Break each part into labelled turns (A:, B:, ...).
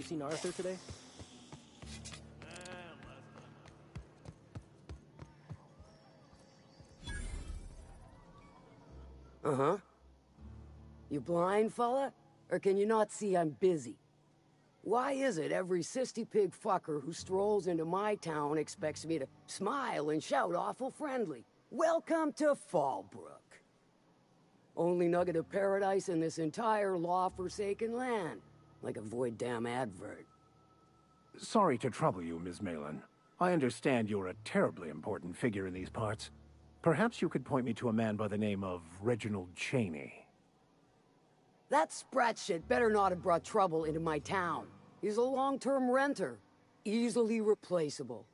A: seen Arthur today?
B: Uh-huh. You blind, fella? Or can you not see I'm busy? Why is it every sissy pig fucker who strolls into my town expects me to smile and shout awful friendly? Welcome to Fallbrook. Only nugget of paradise in this entire law-forsaken land. Like a void damn advert.
C: Sorry to trouble you, Ms. Malin. I understand you're a terribly important figure in these parts. Perhaps you could point me to a man by the name of Reginald Cheney.
B: That sprat shit better not have brought trouble into my town. He's a long-term renter. Easily replaceable.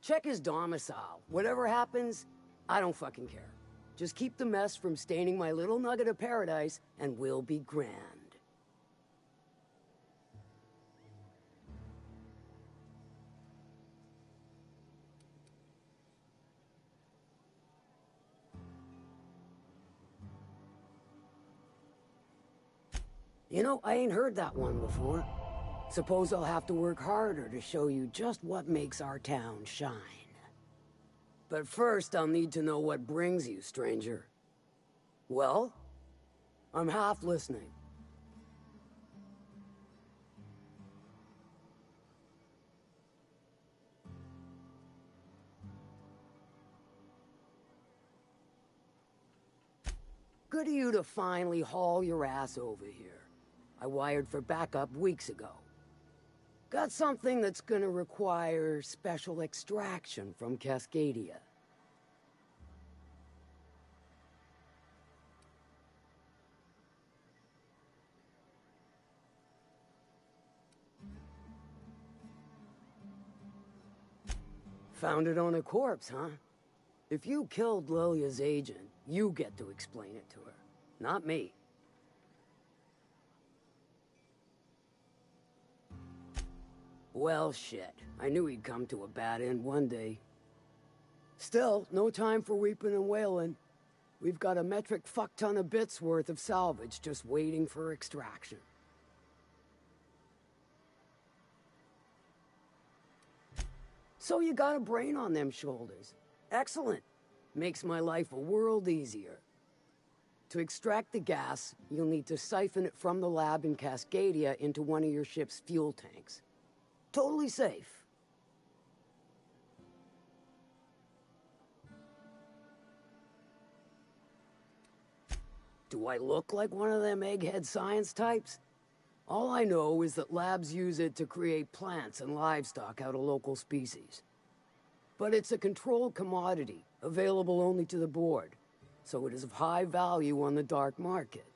B: Check his domicile. Whatever happens, I don't fucking care. Just keep the mess from staining my little nugget of paradise, and we'll be grand. You know, I ain't heard that one before. Suppose I'll have to work harder to show you just what makes our town shine. But first, I'll need to know what brings you, stranger. Well? I'm half listening. Good of you to finally haul your ass over here. I wired for backup weeks ago. Got something that's gonna require special extraction from Cascadia. Found it on a corpse, huh? If you killed Lilia's agent, you get to explain it to her, not me. Well, shit. I knew he'd come to a bad end one day. Still, no time for weeping and wailing. We've got a metric fuck-ton of bits worth of salvage just waiting for extraction. So you got a brain on them shoulders. Excellent. Makes my life a world easier. To extract the gas, you'll need to siphon it from the lab in Cascadia into one of your ship's fuel tanks. Totally safe. Do I look like one of them egghead science types? All I know is that labs use it to create plants and livestock out of local species. But it's a controlled commodity, available only to the board, so it is of high value on the dark market.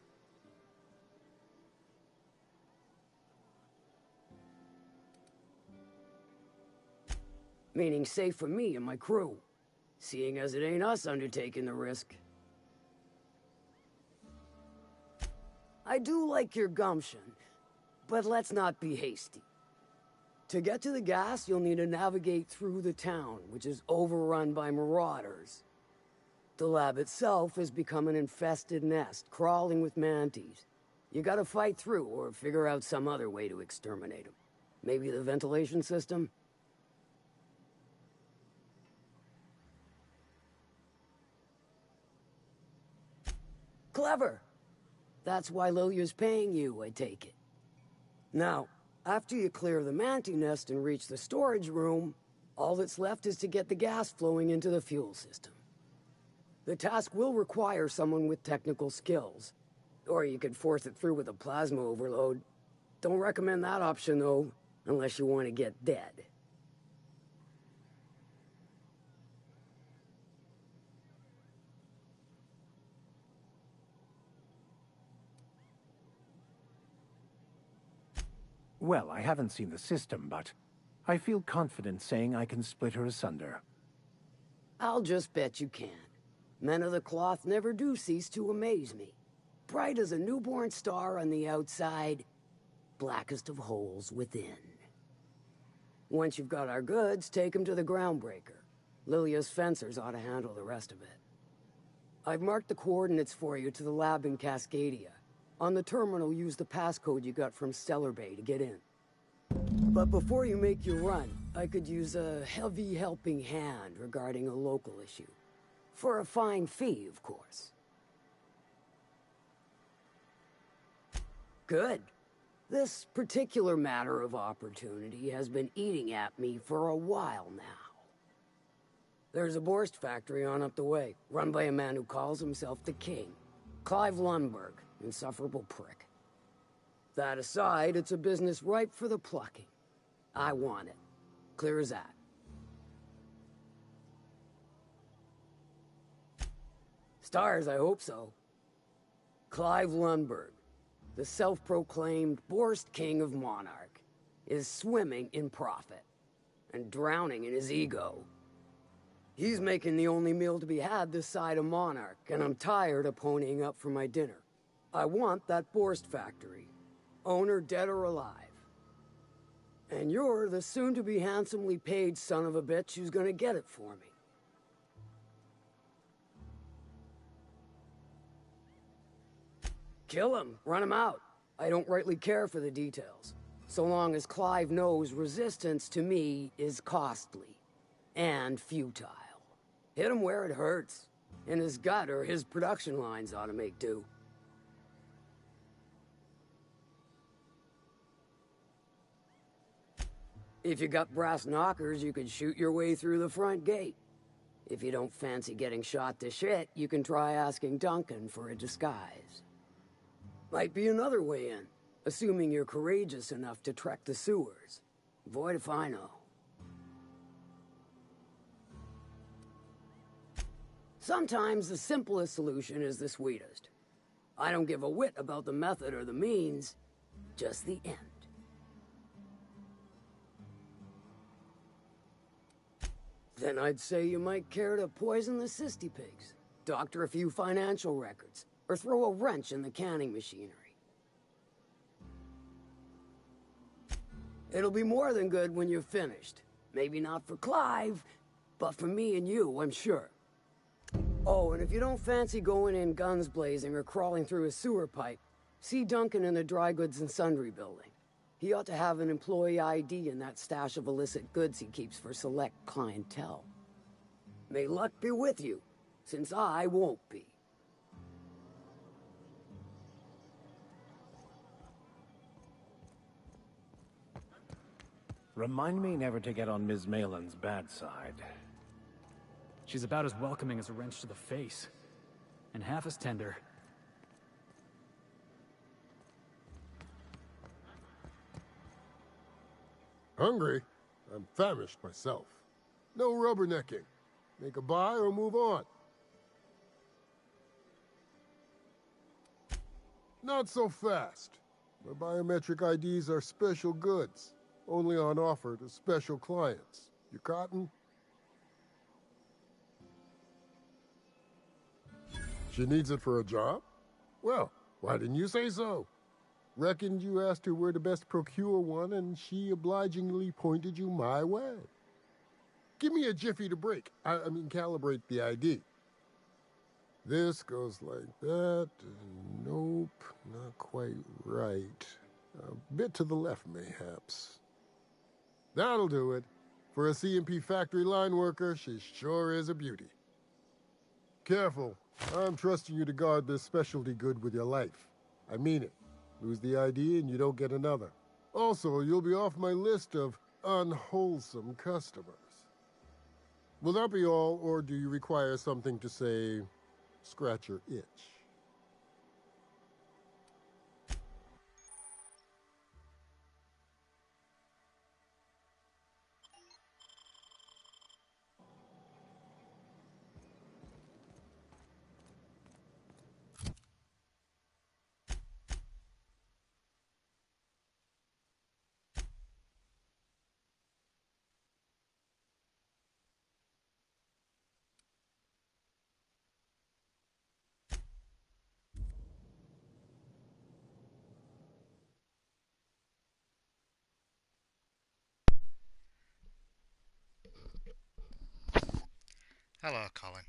B: Meaning safe for me and my crew, seeing as it ain't us undertaking the risk. I do like your gumption, but let's not be hasty. To get to the gas, you'll need to navigate through the town, which is overrun by marauders. The lab itself has become an infested nest, crawling with manties. You gotta fight through, or figure out some other way to exterminate them. Maybe the ventilation system? Clever! That's why Lilia's paying you, I take it. Now, after you clear the mantis nest and reach the storage room, all that's left is to get the gas flowing into the fuel system. The task will require someone with technical skills. Or you could force it through with a plasma overload. Don't recommend that option, though, unless you want to get dead.
C: Well, I haven't seen the system, but I feel confident saying I can split her asunder.
B: I'll just bet you can. Men of the cloth never do cease to amaze me. Bright as a newborn star on the outside, blackest of holes within. Once you've got our goods, take them to the groundbreaker. Lilia's fencers ought to handle the rest of it. I've marked the coordinates for you to the lab in Cascadia. On the terminal, use the passcode you got from Stellar Bay to get in. But before you make your run, I could use a heavy helping hand regarding a local issue. For a fine fee, of course. Good. This particular matter of opportunity has been eating at me for a while now. There's a Borst factory on up the way, run by a man who calls himself the King. Clive Lundberg, insufferable prick. That aside, it's a business ripe for the plucking. I want it. Clear as that. Stars, I hope so. Clive Lundberg, the self-proclaimed Borst King of Monarch, is swimming in profit and drowning in his ego. He's making the only meal to be had this side of Monarch, and I'm tired of ponying up for my dinner. I want that Borst factory, owner dead or alive. And you're the soon-to-be handsomely paid son of a bitch who's gonna get it for me. Kill him, run him out. I don't rightly care for the details, so long as Clive knows resistance to me is costly and futile. Hit him where it hurts. In his gut, or his production lines ought to make do. If you got brass knockers, you could shoot your way through the front gate. If you don't fancy getting shot to shit, you can try asking Duncan for a disguise. Might be another way in, assuming you're courageous enough to trek the sewers. Void if I know. Sometimes the simplest solution is the sweetest. I don't give a whit about the method or the means, just the end. Then I'd say you might care to poison the cystypigs, doctor a few financial records, or throw a wrench in the canning machinery. It'll be more than good when you're finished. Maybe not for Clive, but for me and you, I'm sure. Oh, and if you don't fancy going in guns blazing or crawling through a sewer pipe, see Duncan in the dry goods and sundry building. He ought to have an employee ID in that stash of illicit goods he keeps for select clientele. May luck be with you, since I won't be.
C: Remind me never to get on Ms. Malin's bad side.
A: She's about as welcoming as a wrench to the face, and half as tender.
D: Hungry? I'm famished myself. No rubbernecking. Make a buy or move on. Not so fast. My biometric IDs are special goods, only on offer to special clients. You cotton? She needs it for a job? Well, why didn't you say so? Reckoned you asked her where to best procure one, and she obligingly pointed you my way. Give me a jiffy to break. I mean, calibrate the ID. This goes like that. Nope, not quite right. A bit to the left, mayhaps. That'll do it. For a CMP factory line worker, she sure is a beauty. Careful. I'm trusting you to guard this specialty good with your life. I mean it. Lose the ID and you don't get another. Also, you'll be off my list of unwholesome customers. Will that be all, or do you require something to say, scratch your itch?
E: Hello, Colin.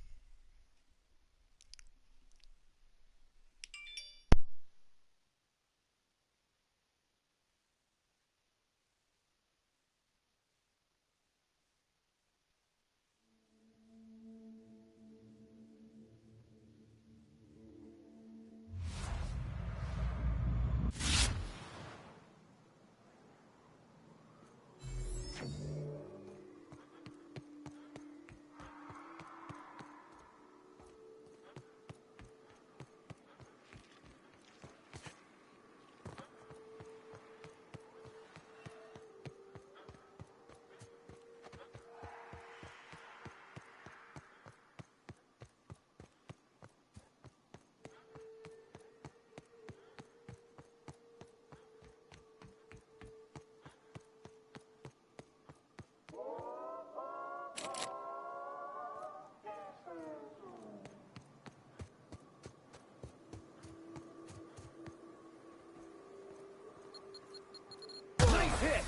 C: hit!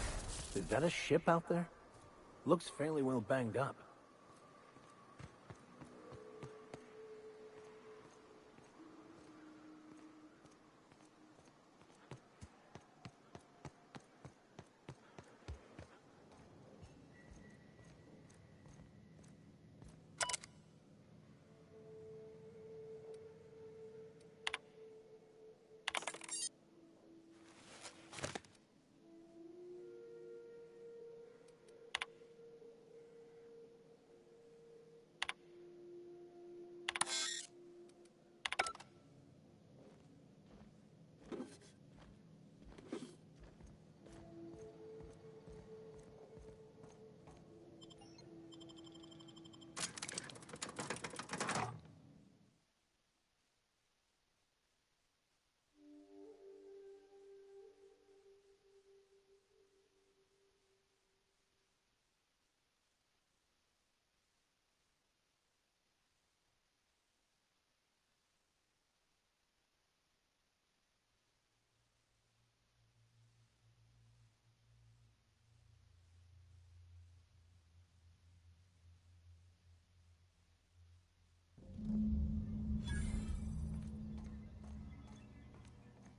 C: Is that a ship out there? Looks fairly well banged up.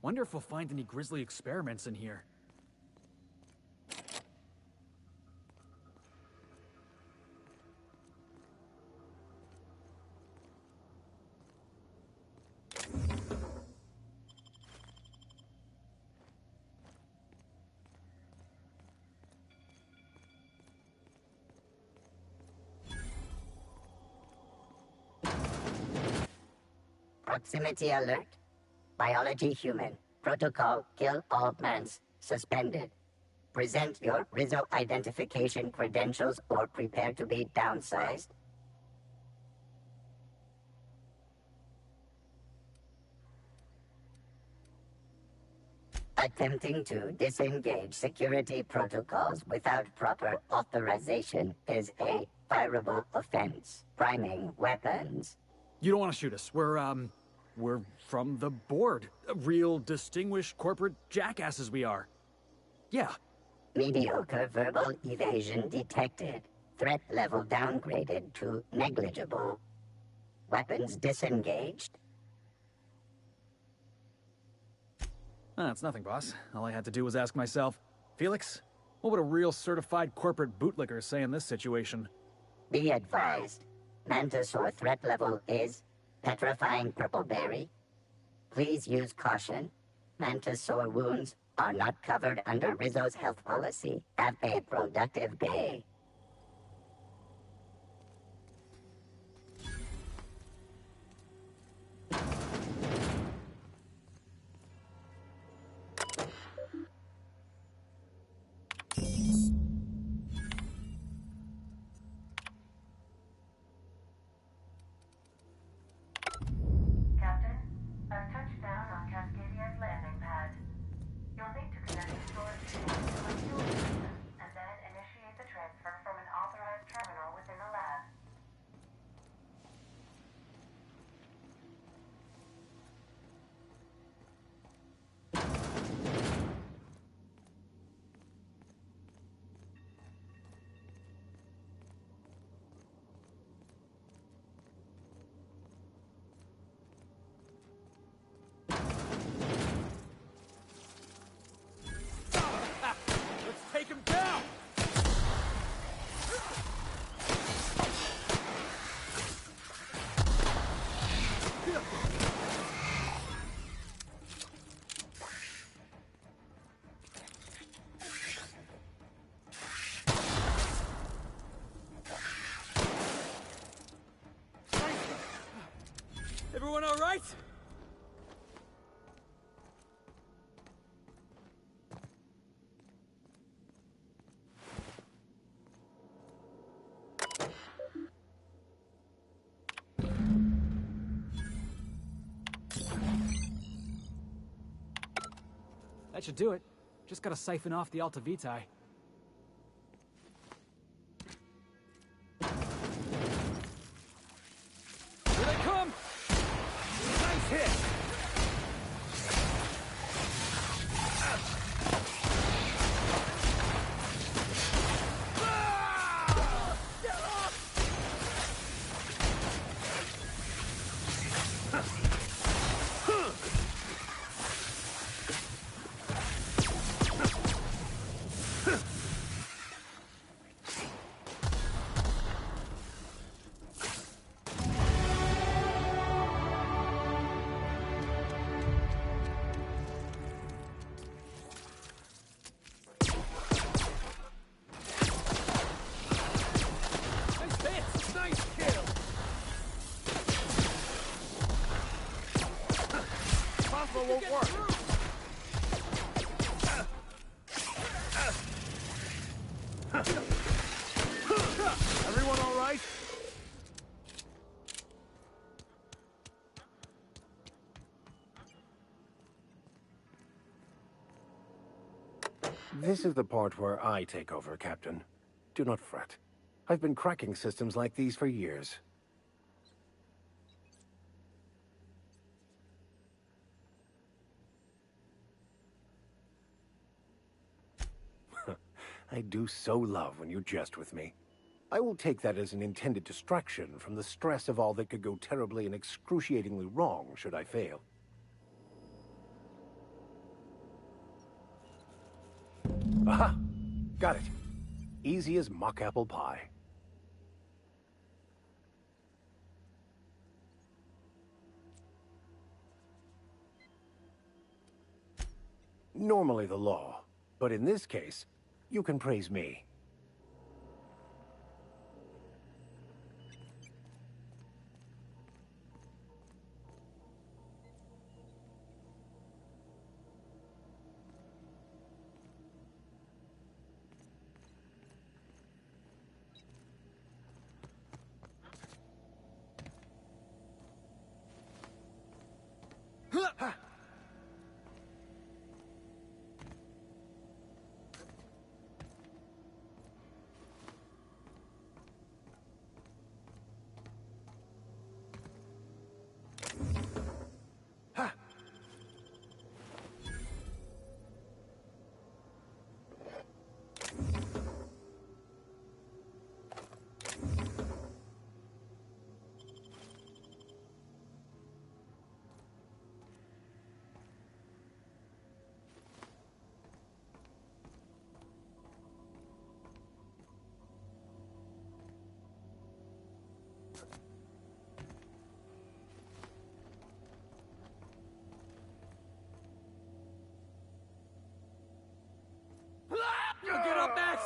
A: Wonder if we'll find any grisly experiments in here.
F: Proximity alert. Biology human. Protocol kill all plants. Suspended. Present your Rizzo identification credentials or prepare to be downsized. Attempting to disengage security protocols without proper authorization is a fireable offense. Priming weapons.
A: You don't want to shoot us. We're from the board. Real distinguished corporate jackasses we are. Yeah.
F: Mediocre verbal evasion detected. Threat level downgraded to negligible. Weapons disengaged.
A: It's nothing, boss. All I had to do was ask myself, Felix, what would a real certified corporate bootlicker say in this situation?
F: Be advised. Mantisaur threat level is petrifying purple berry. Please use caution. Mantisaur wounds are not covered under Rizzo's health policy. Have a productive day.
G: Captain, I've touched down on Cascadia's landing pad. You'll need to connect the storage tank to a fuel system and then initiate the transfer from an authorized terminal within the lab.
A: Let's take him down! Everyone all right? That should do it. Just gotta siphon off the Alta Vitae. Here they come! Nice hit!
C: won't work. Everyone all right? This is the part where I take over, Captain. Do not fret. I've been cracking systems like these for years. I do so love when you jest with me. I will take that as an intended distraction from the stress of all that could go terribly and excruciatingly wrong should I fail. Aha! Got it. Easy as mock apple pie. Normally the law, but in this case, you can praise me.
A: Get up, Max!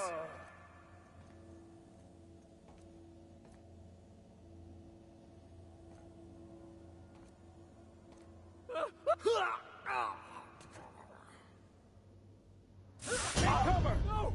A: Take cover! No!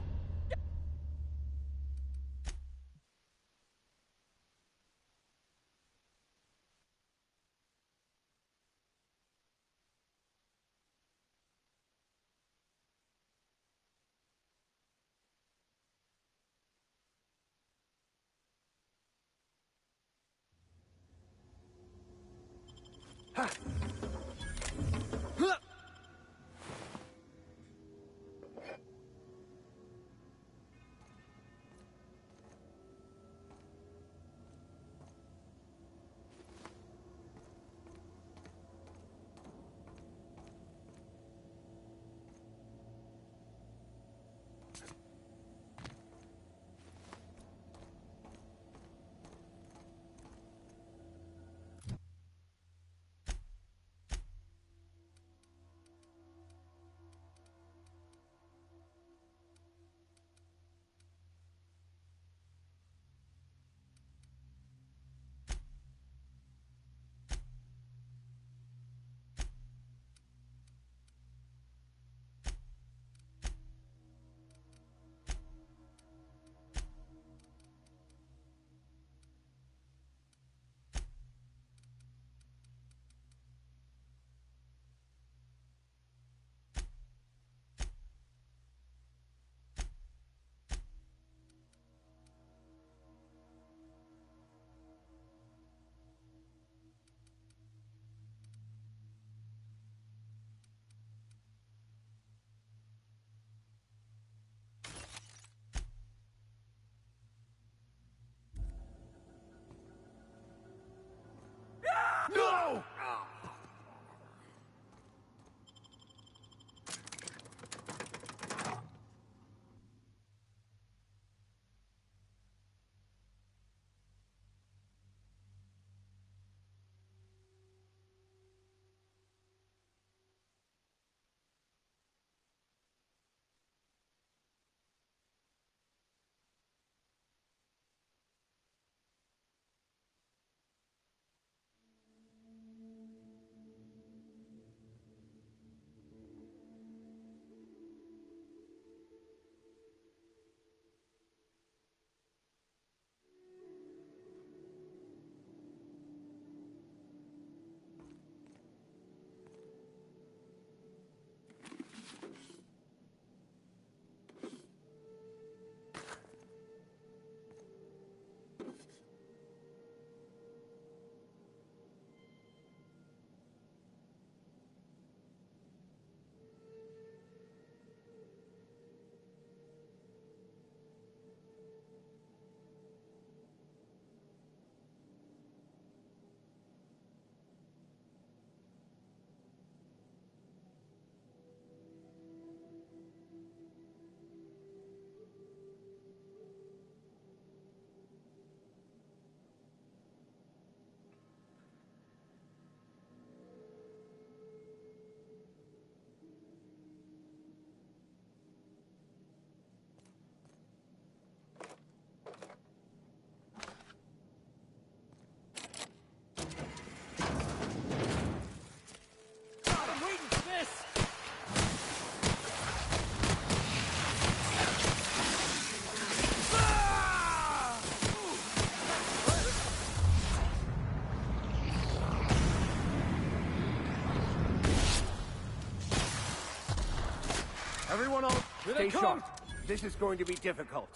C: Everyone else,
A: Here
C: stay
A: they come!
C: sharp. This is going to be difficult.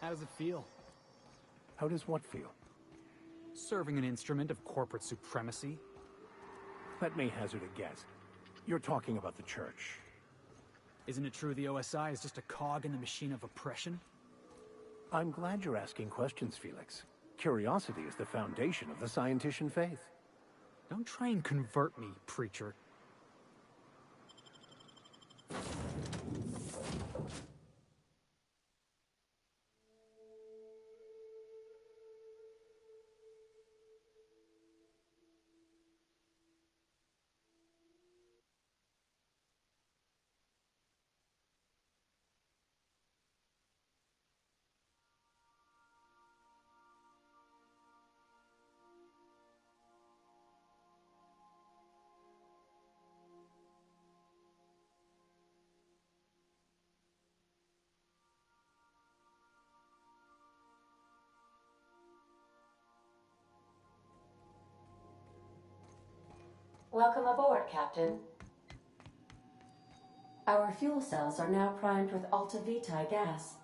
A: How does it feel?
C: How does what feel?
A: Serving an instrument of corporate supremacy?
C: Let me hazard a guess. You're talking about the church.
A: Isn't it true the OSI is just a cog in the machine of oppression?
C: I'm glad you're asking questions, Felix. Curiosity is the foundation of the Scientician faith.
A: Don't try and convert me, preacher.
H: Welcome aboard, Captain. Our fuel cells are now primed with Alta Vitae gas.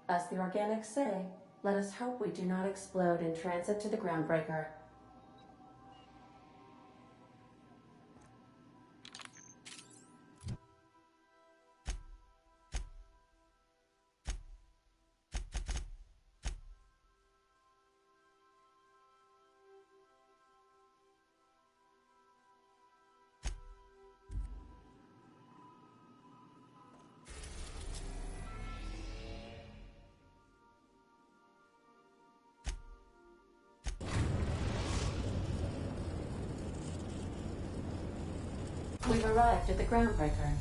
H: As the organics say, let us hope we do not explode in transit to the groundbreaker. We've arrived at the groundbreaker.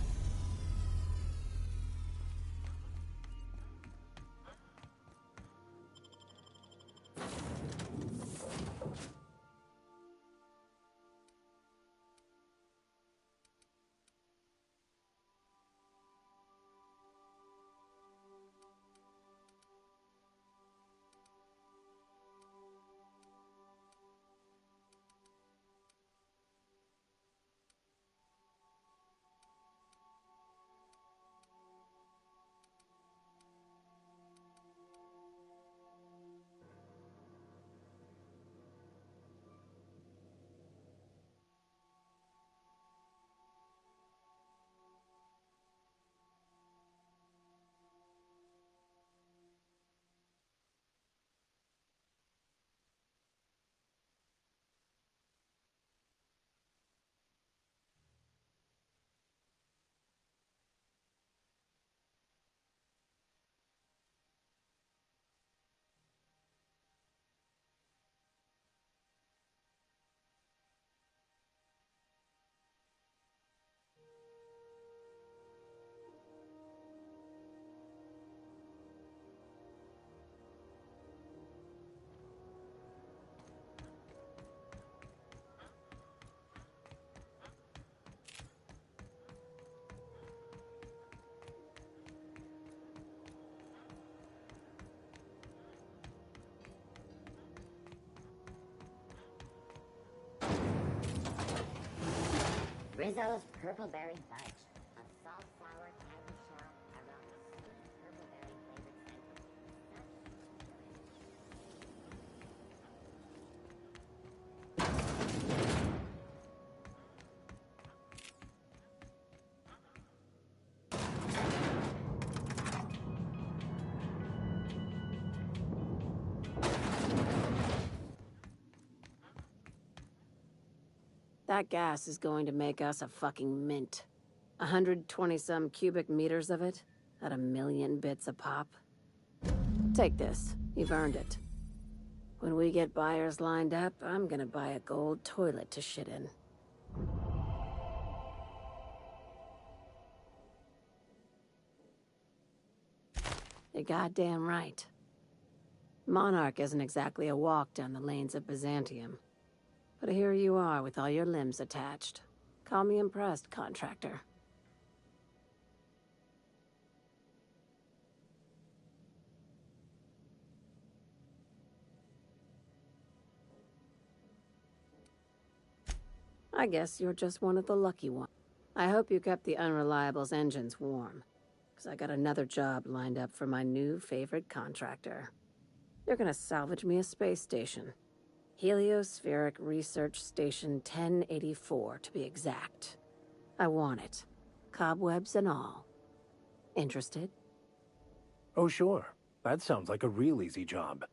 F: Rizzo's Purpleberry Fudge, a salt sour candy shell around a sweet purpleberry flavored center.
H: That gas is going to make us a fucking mint. 120-some cubic meters of it, at 1,000,000 bits a pop. Take this. You've earned it. When we get buyers lined up, I'm gonna buy a gold toilet to shit in. You're goddamn right. Monarch isn't exactly a walk down the lanes of Byzantium. But here you are with all your limbs attached. Call me impressed, contractor. I guess you're just one of the lucky ones. I hope you kept the Unreliable's engines warm, because I got another job lined up for my new favorite contractor. They're gonna salvage me a space station. Heliospheric Research Station 1084, to be exact. I want it. Cobwebs and all. Interested?
C: Oh, sure. That sounds like a real easy job.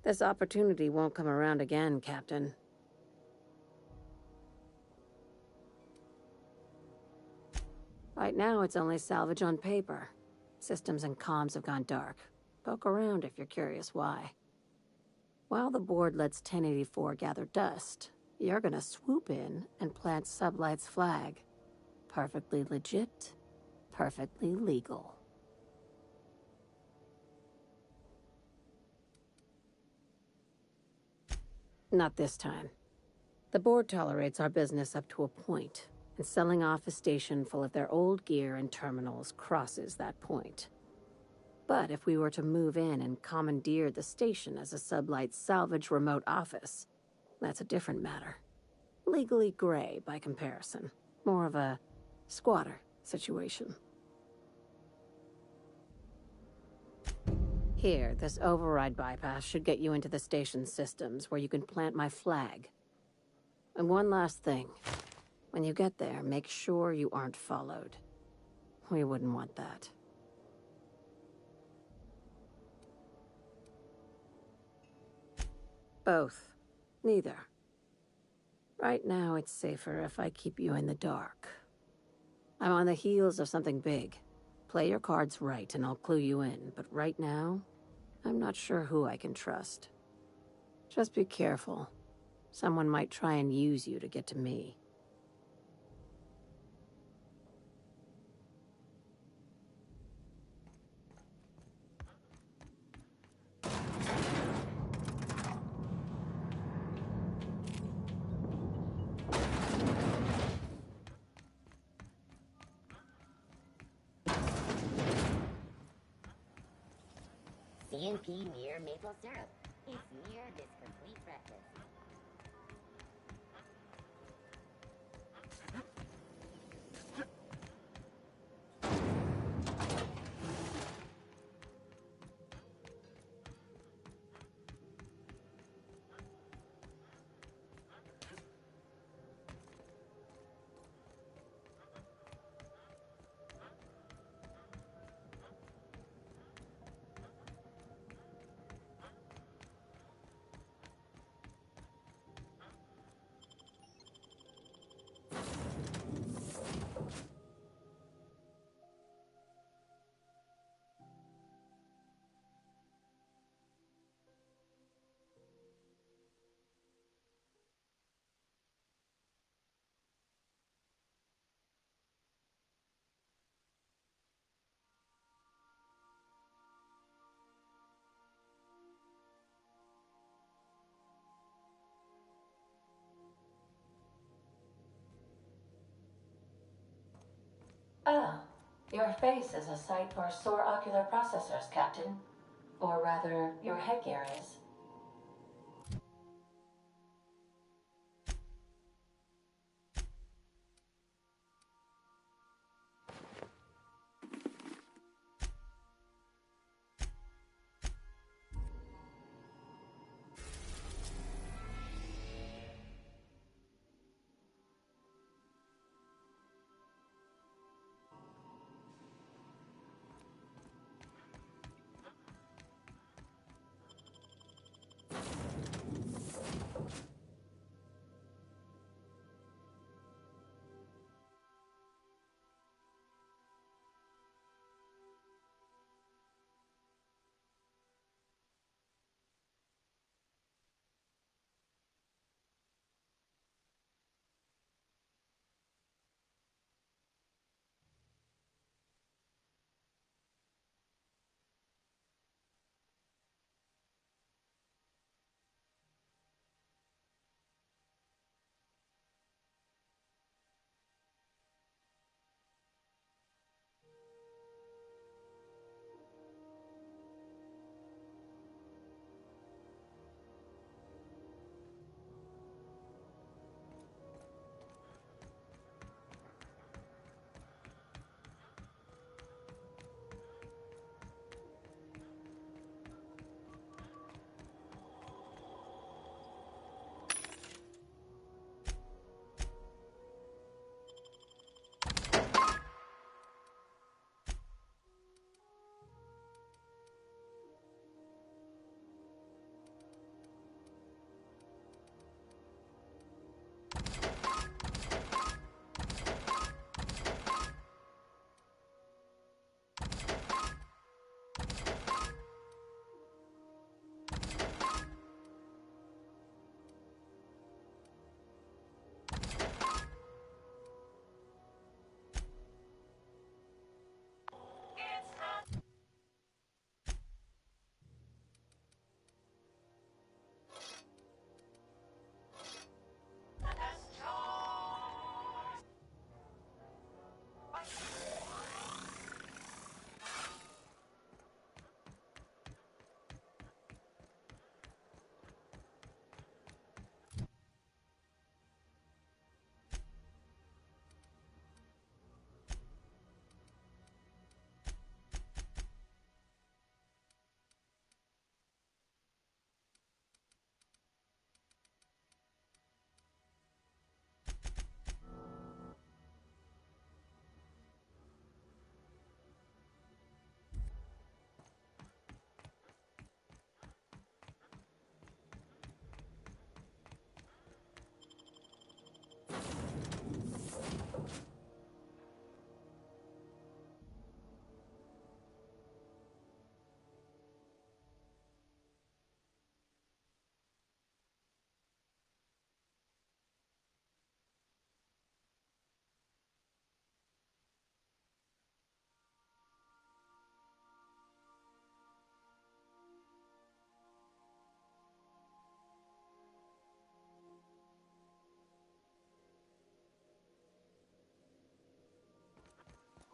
H: This opportunity won't come around again, Captain. Right now, it's only salvage on paper. Systems and comms have gone dark. Poke around if you're curious why. While the board lets 1084 gather dust, you're gonna swoop in and plant Sublight's flag. Perfectly legit, perfectly legal. Not this time. The board tolerates our business up to a point, and selling off a station full of their old gear and terminals crosses that point. But if we were to move in and commandeer the station as a Sublight salvage remote office, that's a different matter. Legally gray by comparison. More of a squatter situation. Here, this override bypass should get you into the station systems where you can plant my flag. And one last thing. When you get there, make sure you aren't followed. We wouldn't want that. Both. Neither. Right now, it's safer if I keep you in the dark. I'm on the heels of something big. Play your cards right and I'll clue you in, but right now, I'm not sure who I can trust. Just be careful. Someone might try and use you to get to me.
F: CNP near maple syrup. It's near this complete breakfast.
H: Oh, your face is a sight for sore ocular processors, Captain. Or rather, your headgear is.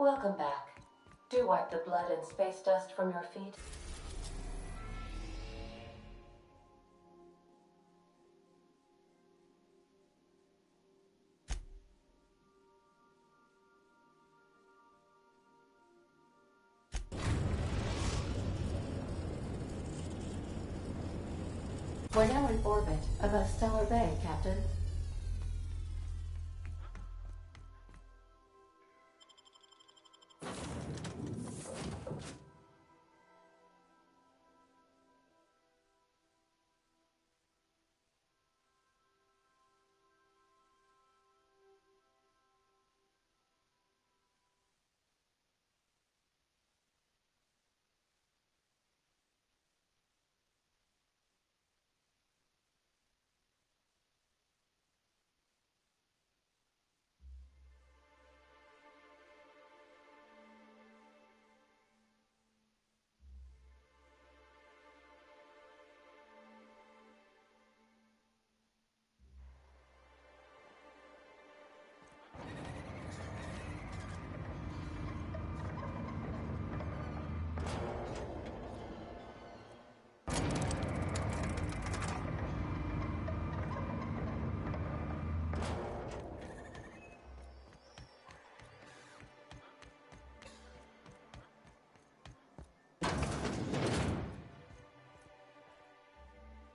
H: Welcome back. Do wipe the blood and space dust from your feet. We're now in orbit above Stellar Bay, Captain.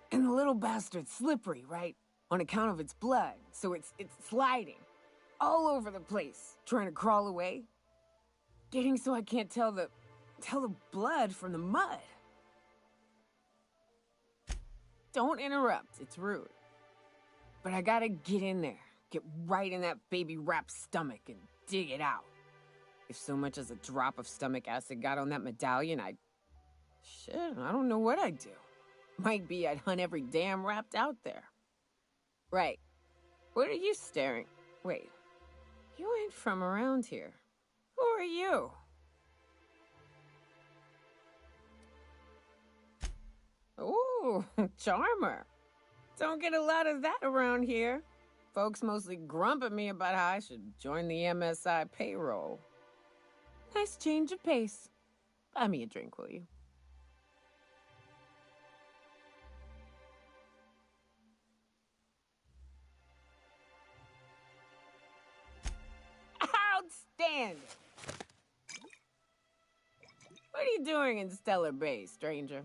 B: And the little bastard's slippery, right? On account of its blood, so it's sliding all over the place, trying to crawl away. Getting so I can't tell the blood from the mud. Don't interrupt, it's rude. But I gotta get in there, get right in that baby rap's stomach and dig it out. If so much as a drop of stomach acid got on that medallion, shit, I don't know what I'd do. Might be I'd hunt every damn Rapt out there. Right. What are you staring? Wait. You ain't from around here. Who are you? Ooh, charmer. Don't get a lot of that around here. Folks mostly grump at me about how I should join the MSI payroll. Nice change of pace. Buy me a drink, will you? Outstanding! What are you doing in Stellar Bay, stranger?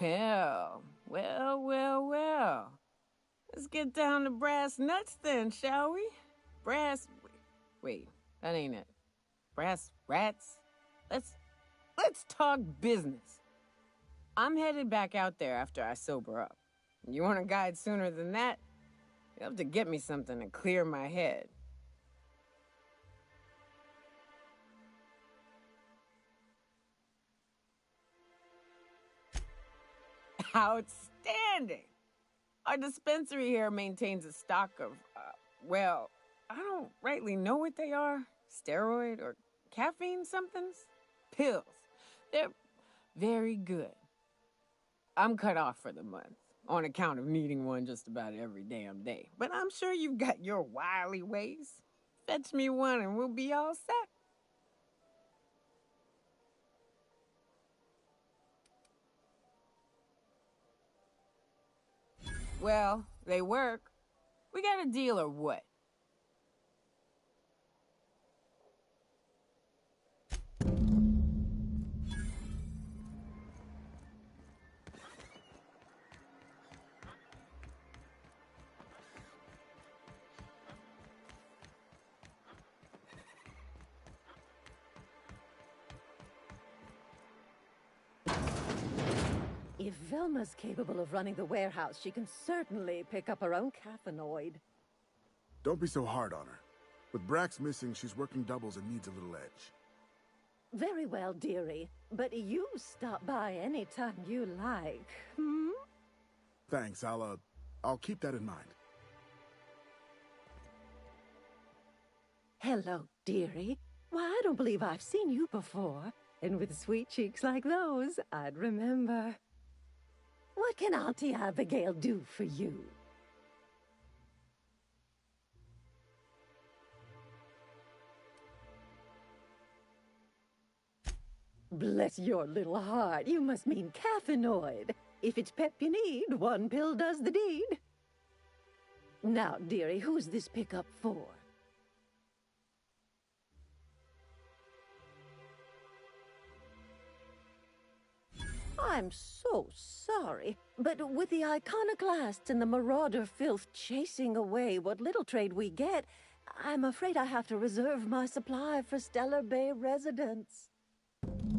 B: Well. Let's get down to brass nuts then, shall we? Wait, that ain't it. Brass rats? Let's talk business. I'm headed back out there after I sober up. You want a guide sooner than that? You have to get me something to clear my head. Outstanding! Our dispensary here maintains a stock of, I don't rightly know what they are. Steroid or caffeine somethings? Pills. They're very good. I'm cut off for the month, on account of needing one just about every damn day. But I'm sure you've got your wily ways. Fetch me one and we'll be all set. Well, they work. We got a deal or what?
I: If Velma's capable of running the warehouse, she can certainly pick up her own caffeinoid.
J: Don't be so hard on her. With Brax missing, she's working doubles and needs a little edge.
I: Very well, dearie. But you stop by any time you like, hmm?
J: Thanks, I'll keep that in mind.
I: Hello, dearie. Why, I don't believe I've seen you before. And with sweet cheeks like those, I'd remember. What can Auntie Abigail do for you? Bless your little heart, you must mean caffeinoid. If it's pep you need, one pill does the deed. Now, dearie, who's this pickup for? I'm so sorry, but with the iconoclasts and the marauder filth chasing away what little trade we get, I'm afraid I have to reserve my supply for Stellar Bay residents.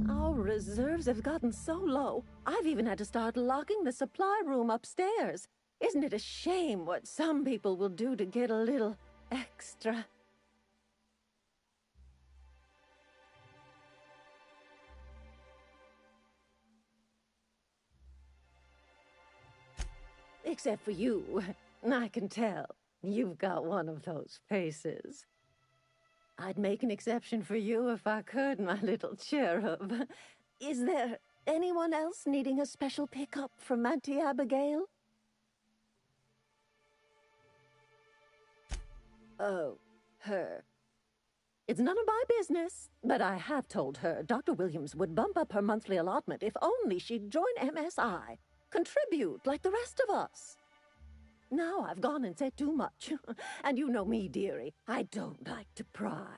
I: Our reserves have gotten so low, I've even had to start locking the supply room upstairs. Isn't it a shame what some people will do to get a little extra? Except for you. I can tell. You've got one of those faces. I'd make an exception for you if I could, my little cherub. Is there anyone else needing a special pickup from Auntie Abigail? Oh, her. It's none of my business, but I have told her Dr. Williams would bump up her monthly allotment if only she'd join MSI. Contribute like the rest of us. Now I've gone and said too much. And you know me, dearie. I don't like to pry.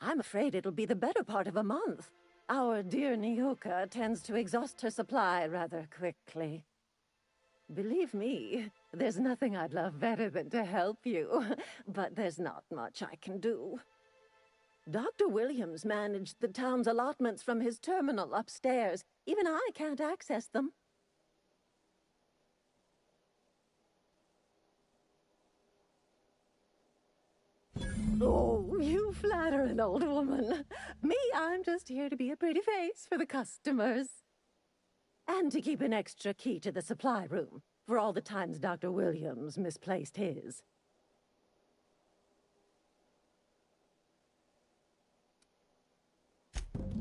I: I'm afraid it'll be the better part of a month. Our dear Nyoka tends to exhaust her supply rather quickly. Believe me, there's nothing I'd love better than to help you, but there's not much I can do. Dr. Williams managed the town's allotments from his terminal upstairs. Even I can't access them. Oh, you flatter an old woman. Me, I'm just here to be a pretty face for the customers. And to keep an extra key to the supply room, for all the times Dr. Williams misplaced his.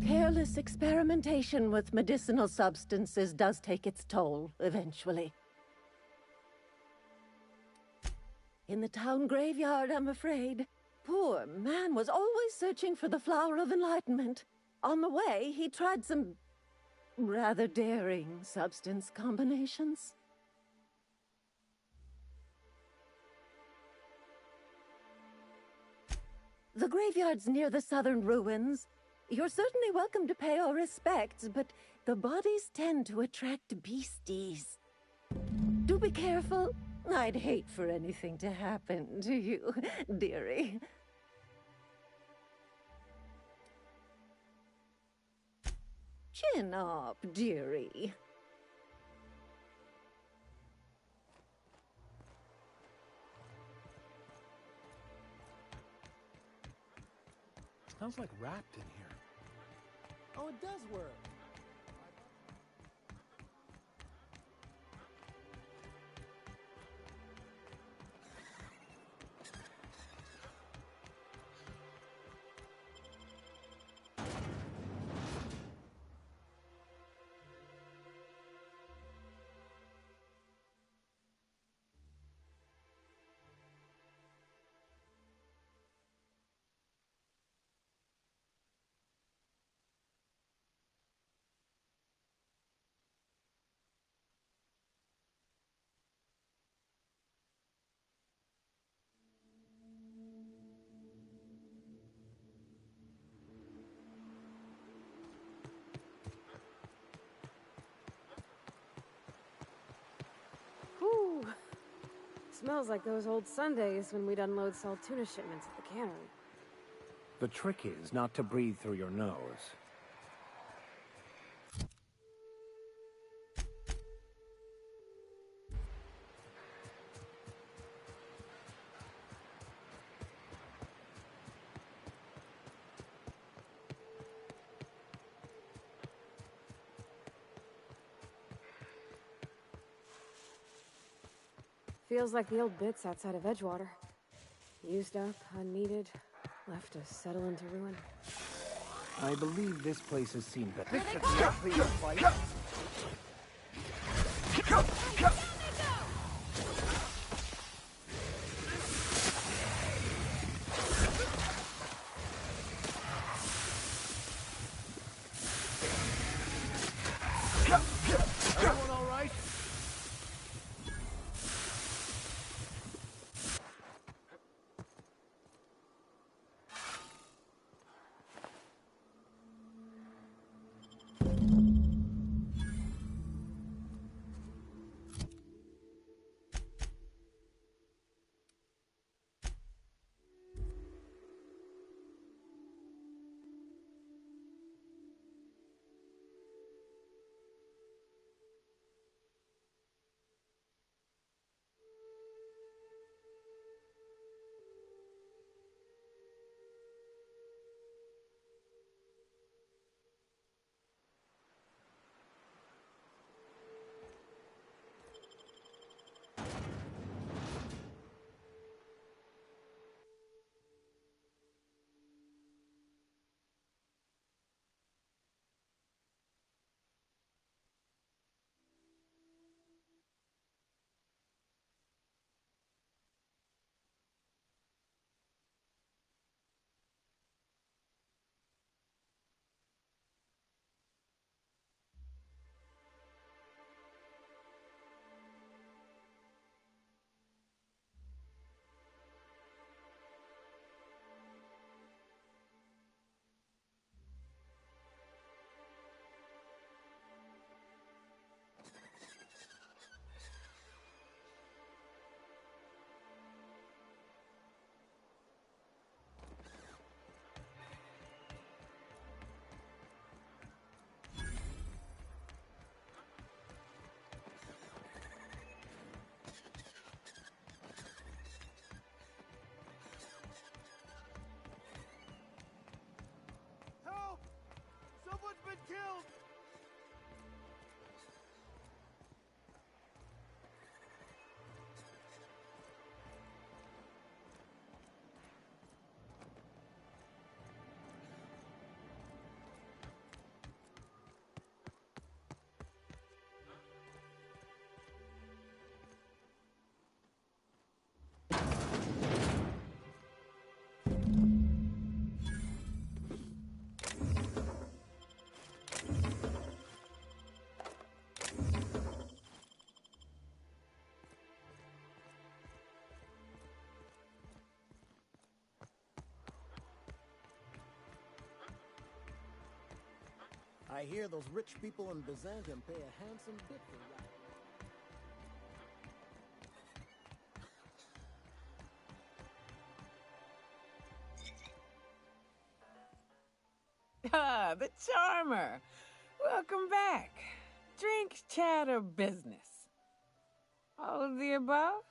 I: Careless experimentation with medicinal substances does take its toll, eventually. In the town graveyard, I'm afraid. Poor man was always searching for the flower of enlightenment. On the way, he tried some rather daring substance combinations. The graveyard's near the southern ruins. You're certainly welcome to pay our respects, but the bodies tend to attract beasties. Do be careful. I'd hate for anything to happen to you, dearie. Chin up, dearie.
K: Smells like wrapped in here.
L: Oh, it does work.
M: Whew. Smells like those old Sundays when we'd unload salt tuna shipments at the cannery.
C: The trick is not to breathe through your nose.
M: Feels like the old bits outside of Edgewater. Used up, unneeded, Left to settle into ruin.
C: I believe this place has seen better. Please fight. Everyone all right?
L: Help! Someone's been killed! I hear those rich people in Byzantium pay a handsome bit for that.
N: Ah, the Charmer. Welcome back. Drink, chat, or business? All of the above?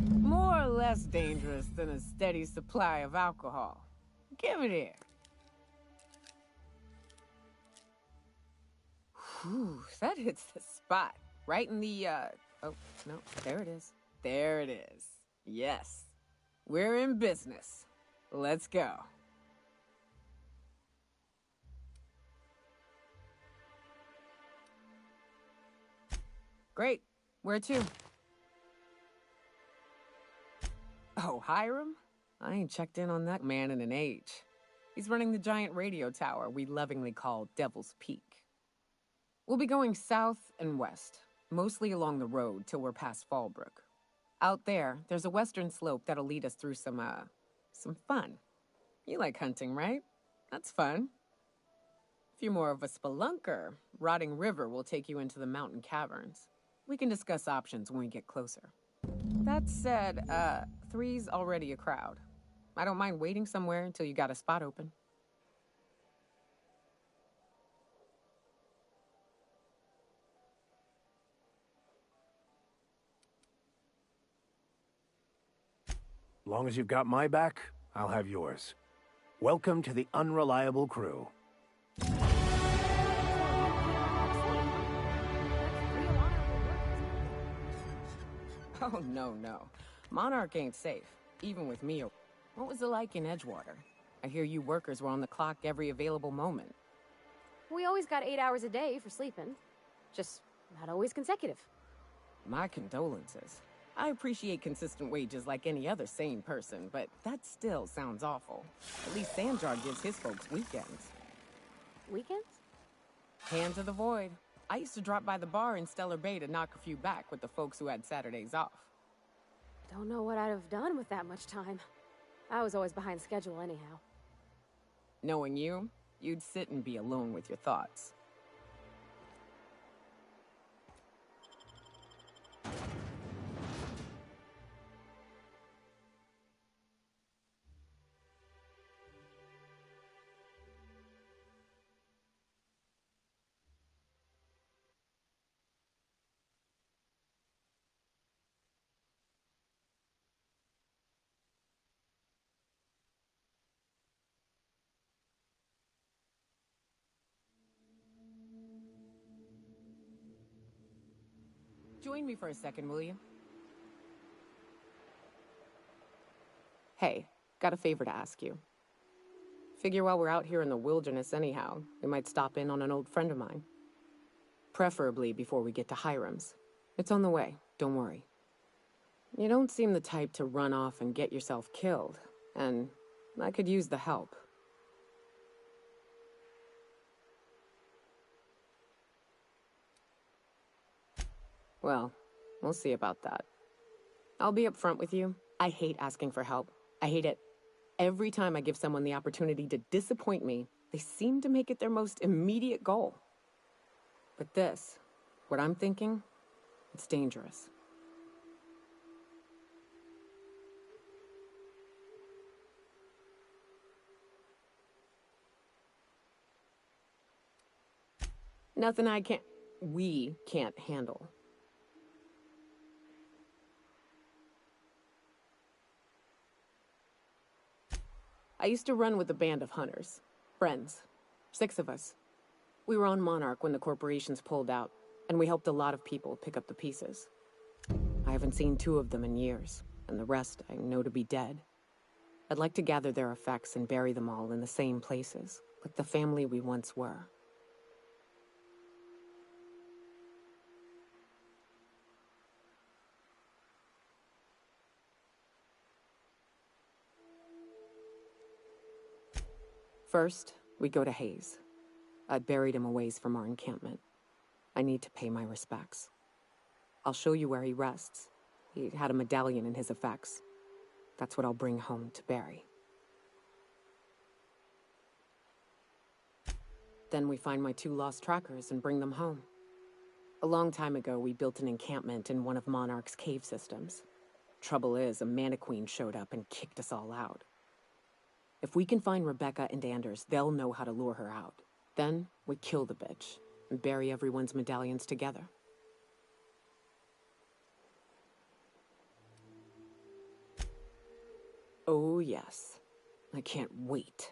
N: More or less dangerous than a steady supply of alcohol. Give it here. Whew, that hits the spot. Right in the, oh, no, there it is. There it is. Yes. We're in business. Let's go. Great. Where to? Oh, Hiram? I ain't checked in on that man in an age. He's running the giant radio tower we lovingly call Devil's Peak. We'll be going south and west, mostly along the road till we're past Fallbrook. Out there, there's a western slope that'll lead us through some fun. You like hunting, right? That's fun. If you're more of a spelunker, Rotting River will take you into the mountain caverns. We can discuss options when we get closer. That said, 3's already a crowd. I don't mind waiting somewhere until you got a spot open.
C: Long as you've got my back, I'll have yours. Welcome to the Unreliable Crew.
N: Oh, no, no. Monarch ain't safe, even with me. What was it like in Edgewater? I hear you workers were on the clock every available moment.
M: We always got 8 hours a day for sleeping. Just not always consecutive.
N: My condolences. I appreciate consistent wages like any other sane person, but that still sounds awful. At least Sanjar gives his folks weekends.
M: Weekends?
N: Hands of the Void. I used to drop by the bar in Stellar Bay to knock a few back with the folks who had Saturdays off.
M: Don't know what I'd have done with that much time. I was always behind schedule anyhow.
N: Knowing you, you'd sit and be alone with your thoughts. Join me for a second, will you? Hey, got a favor to ask you. Figure while we're out here in the wilderness anyhow, we might stop in on an old friend of mine. Preferably before we get to Hiram's. It's on the way, don't worry. You don't seem the type to run off and get yourself killed, and I could use the help. Well, we'll see about that. I'll be upfront with you. I hate asking for help. I hate it. Every time I give someone the opportunity to disappoint me, they seem to make it their most immediate goal. But this, what I'm thinking, it's dangerous. Nothing we can't handle. I used to run with a band of hunters. Friends. 6 of us. We were on Monarch when the corporations pulled out, and we helped a lot of people pick up the pieces. I haven't seen 2 of them in years, and the rest I know to be dead. I'd like to gather their effects and bury them all in the same places, like the family we once were. First, we go to Hayes. I buried him a ways from our encampment. I need to pay my respects. I'll show you where he rests. He had a medallion in his effects. That's what I'll bring home to Barry. Then we find my 2 lost trackers and bring them home. A long time ago, we built an encampment in one of Monarch's cave systems. Trouble is, a Mantiqueen showed up and kicked us all out. If we can find Rebecca and Anders, they'll know how to lure her out. Then, we kill the bitch, and bury everyone's medallions together. Oh yes. I can't wait